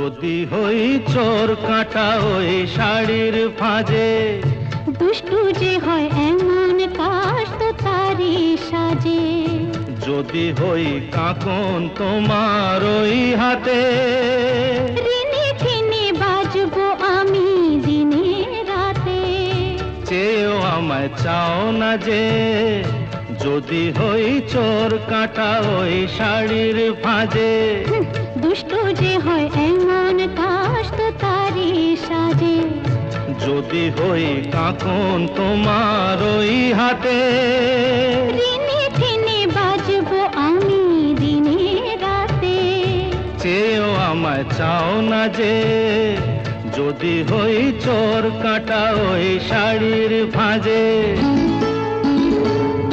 যদি হই চোর কাঁটা ওই শাড়ির ফাঁজে, দুষ্টু যে হয় এমন কাশ তো তারি সাজে। যদি হই কাঁকন তোমার ওই হাতে, ঋণে ফিনে বাজবো আমি দিনে রাতে। চেয়েও আমায় চাও না যে, যদি হই চোর কাঁটা ওই শাড়ির ফাঁজে। দুষ্টু যে হয় এমন কাশ তো তারি সাজে। যদি হই কাঁকন তোমার ওই হাতে, ঋণে ফিনে বাজবো আমি দিনে রাতে। চেয়েও আমায় চাও না যে, যদি হই চোর কাঁটা ওই শাড়ির ফাঁজে।